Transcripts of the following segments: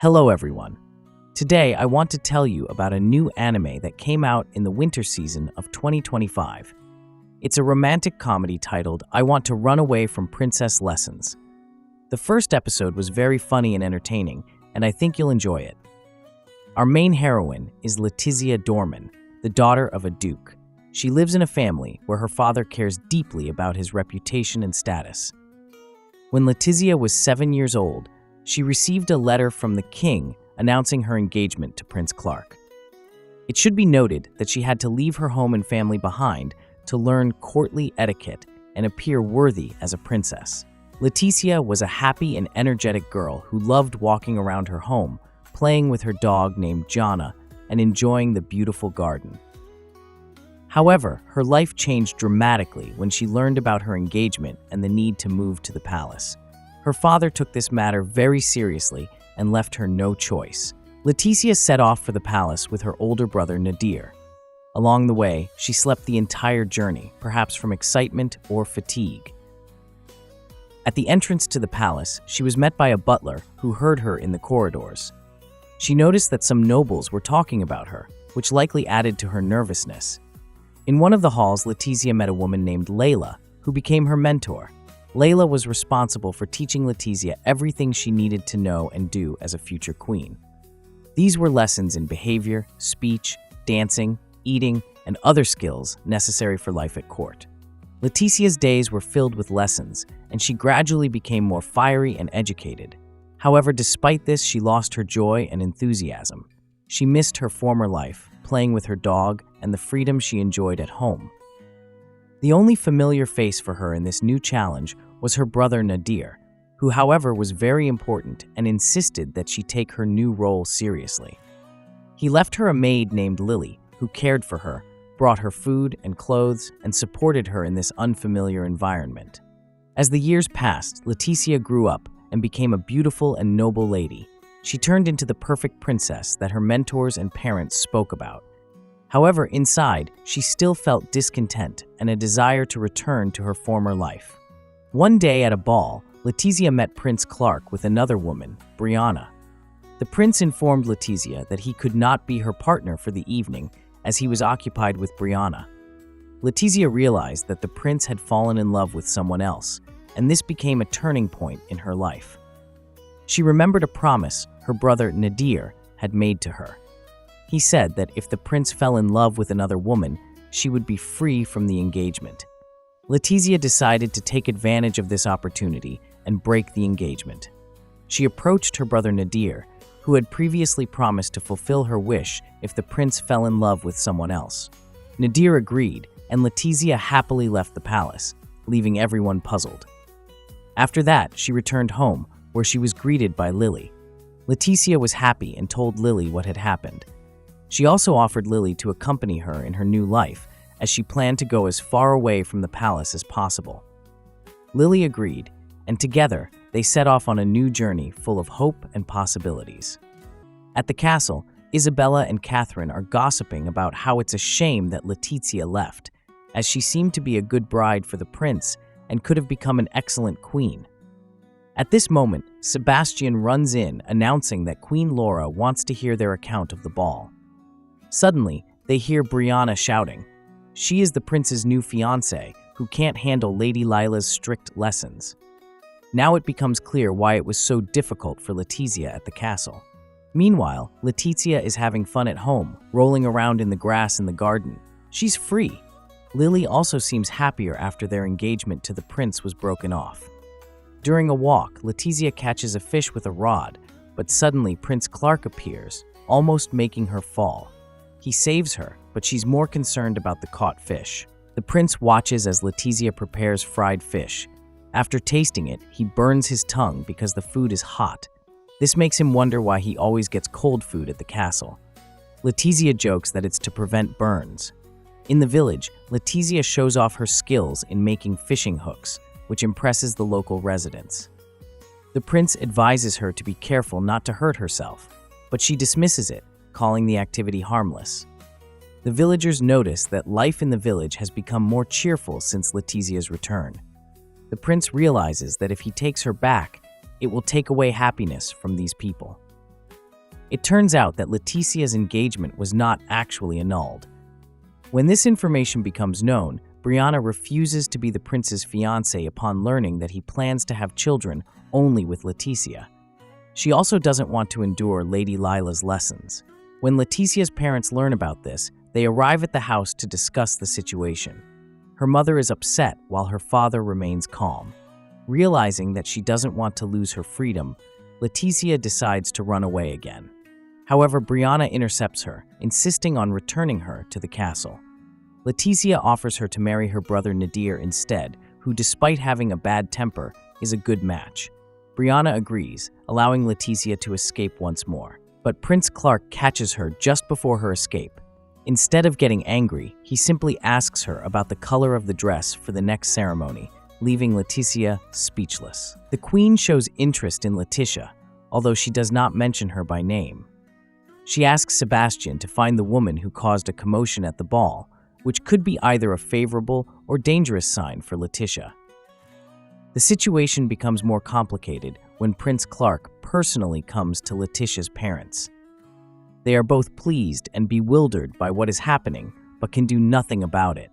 Hello everyone. Today I want to tell you about a new anime that came out in the winter season of 2025. It's a romantic comedy titled I Want to Run Away from Princess Lessons. The first episode was very funny and entertaining, and I think you'll enjoy it. Our main heroine is Letizia Dorman, the daughter of a duke. She lives in a family where her father cares deeply about his reputation and status. When Letizia was 7 years old, she received a letter from the king announcing her engagement to Prince Clark. It should be noted that she had to leave her home and family behind to learn courtly etiquette and appear worthy as a princess. Letizia was a happy and energetic girl who loved walking around her home, playing with her dog named Jana, and enjoying the beautiful garden. However, her life changed dramatically when she learned about her engagement and the need to move to the palace. Her father took this matter very seriously and left her no choice. Letizia set off for the palace with her older brother Nadir. Along the way, she slept the entire journey, perhaps from excitement or fatigue. At the entrance to the palace, she was met by a butler who heard her in the corridors. She noticed that some nobles were talking about her, which likely added to her nervousness. In one of the halls, Letizia met a woman named Layla, who became her mentor. Layla was responsible for teaching Letizia everything she needed to know and do as a future queen. These were lessons in behavior, speech, dancing, eating, and other skills necessary for life at court. Letizia's days were filled with lessons, and she gradually became more fiery and educated. However, despite this, she lost her joy and enthusiasm. She missed her former life, playing with her dog, and the freedom she enjoyed at home. The only familiar face for her in this new challenge was her brother Nadir, who however was very important and insisted that she take her new role seriously. He left her a maid named Lily, who cared for her, brought her food and clothes, and supported her in this unfamiliar environment. As the years passed, Letizia grew up and became a beautiful and noble lady. She turned into the perfect princess that her mentors and parents spoke about. However, inside, she still felt discontent and a desire to return to her former life. One day at a ball, Letizia met Prince Clark with another woman, Brianna. The prince informed Letizia that he could not be her partner for the evening as he was occupied with Brianna. Letizia realized that the prince had fallen in love with someone else, and this became a turning point in her life. She remembered a promise her brother Nadir had made to her. He said that if the prince fell in love with another woman, she would be free from the engagement. Letizia decided to take advantage of this opportunity and break the engagement. She approached her brother Nadir, who had previously promised to fulfill her wish if the prince fell in love with someone else. Nadir agreed, and Letizia happily left the palace, leaving everyone puzzled. After that, she returned home, where she was greeted by Lily. Letizia was happy and told Lily what had happened. She also offered Lily to accompany her in her new life, as she planned to go as far away from the palace as possible. Lily agreed, and together they set off on a new journey full of hope and possibilities. At the castle, Isabella and Catherine are gossiping about how it's a shame that Letizia left, as she seemed to be a good bride for the prince and could have become an excellent queen. At this moment, Sebastian runs in, announcing that Queen Laura wants to hear their account of the ball. Suddenly, they hear Brianna shouting. She is the prince's new fiancée, who can't handle Lady Lila's strict lessons. Now it becomes clear why it was so difficult for Letizia at the castle. Meanwhile, Letizia is having fun at home, rolling around in the grass in the garden. She's free. Lily also seems happier after their engagement to the prince was broken off. During a walk, Letizia catches a fish with a rod, but suddenly Prince Clark appears, almost making her fall. He saves her, but she's more concerned about the caught fish. The prince watches as Letizia prepares fried fish. After tasting it, he burns his tongue because the food is hot. This makes him wonder why he always gets cold food at the castle. Letizia jokes that it's to prevent burns. In the village, Letizia shows off her skills in making fishing hooks, which impresses the local residents. The prince advises her to be careful not to hurt herself, but she dismisses it, calling the activity harmless. The villagers notice that life in the village has become more cheerful since Letizia's return. The prince realizes that if he takes her back, it will take away happiness from these people. It turns out that Leticia's engagement was not actually annulled. When this information becomes known, Brianna refuses to be the prince's fiancée upon learning that he plans to have children only with Leticia. She also doesn't want to endure Lady Lila's lessons. When Leticia's parents learn about this, they arrive at the house to discuss the situation. Her mother is upset while her father remains calm. Realizing that she doesn't want to lose her freedom, Leticia decides to run away again. However, Brianna intercepts her, insisting on returning her to the castle. Leticia offers her to marry her brother Nadir instead, who, despite having a bad temper, is a good match. Brianna agrees, allowing Leticia to escape once more. But Prince Clark catches her just before her escape. Instead of getting angry, he simply asks her about the color of the dress for the next ceremony, leaving Leticia speechless. The queen shows interest in Leticia, although she does not mention her by name. She asks Sebastian to find the woman who caused a commotion at the ball, which could be either a favorable or dangerous sign for Leticia. The situation becomes more complicated when Prince Clark personally comes to Leticia's parents. They are both pleased and bewildered by what is happening, but can do nothing about it.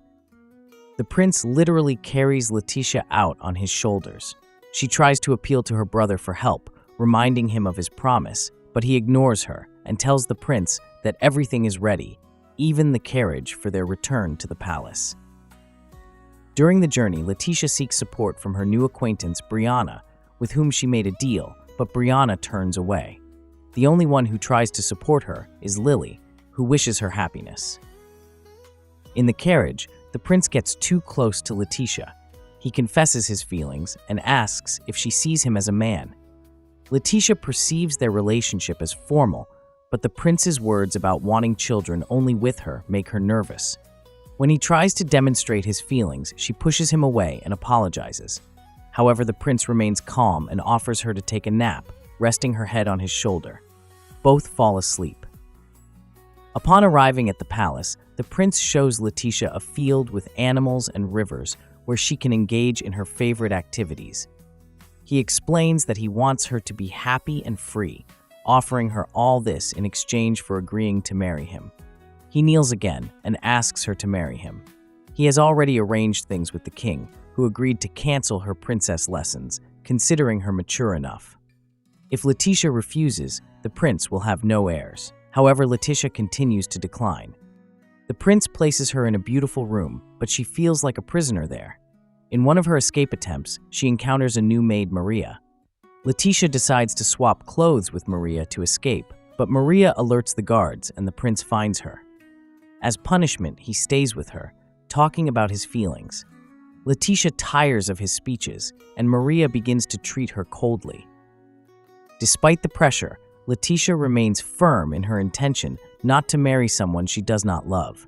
The prince literally carries Leticia out on his shoulders. She tries to appeal to her brother for help, reminding him of his promise, but he ignores her and tells the prince that everything is ready, even the carriage for their return to the palace. During the journey, Leticia seeks support from her new acquaintance, Brianna, with whom she made a deal, but Brianna turns away. The only one who tries to support her is Lily, who wishes her happiness. In the carriage, the prince gets too close to Leticia. He confesses his feelings and asks if she sees him as a man. Leticia perceives their relationship as formal, but the prince's words about wanting children only with her make her nervous. When he tries to demonstrate his feelings, she pushes him away and apologizes. However, the prince remains calm and offers her to take a nap, resting her head on his shoulder. Both fall asleep. Upon arriving at the palace, the prince shows Leticia a field with animals and rivers where she can engage in her favorite activities. He explains that he wants her to be happy and free, offering her all this in exchange for agreeing to marry him. He kneels again and asks her to marry him. He has already arranged things with the king, who agreed to cancel her princess lessons, considering her mature enough. If Leticia refuses, the prince will have no heirs. However, Leticia continues to decline. The prince places her in a beautiful room, but she feels like a prisoner there. In one of her escape attempts, she encounters a new maid, Maria. Leticia decides to swap clothes with Maria to escape, but Maria alerts the guards and the prince finds her. As punishment, he stays with her, talking about his feelings. Leticia tires of his speeches, and Maria begins to treat her coldly. Despite the pressure, Leticia remains firm in her intention not to marry someone she does not love.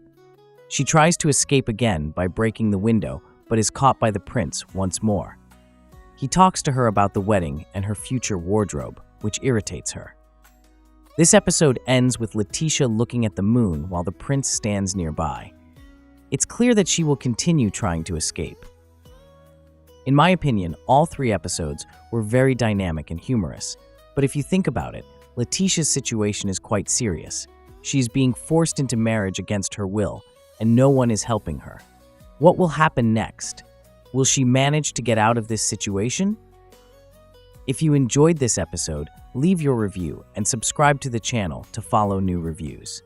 She tries to escape again by breaking the window, but is caught by the prince once more. He talks to her about the wedding and her future wardrobe, which irritates her. This episode ends with Leticia looking at the moon while the prince stands nearby. It's clear that she will continue trying to escape. In my opinion, all 3 episodes were very dynamic and humorous, but if you think about it, Leticia's situation is quite serious. She is being forced into marriage against her will, and no one is helping her. What will happen next? Will she manage to get out of this situation? If you enjoyed this episode, leave your review and subscribe to the channel to follow new reviews.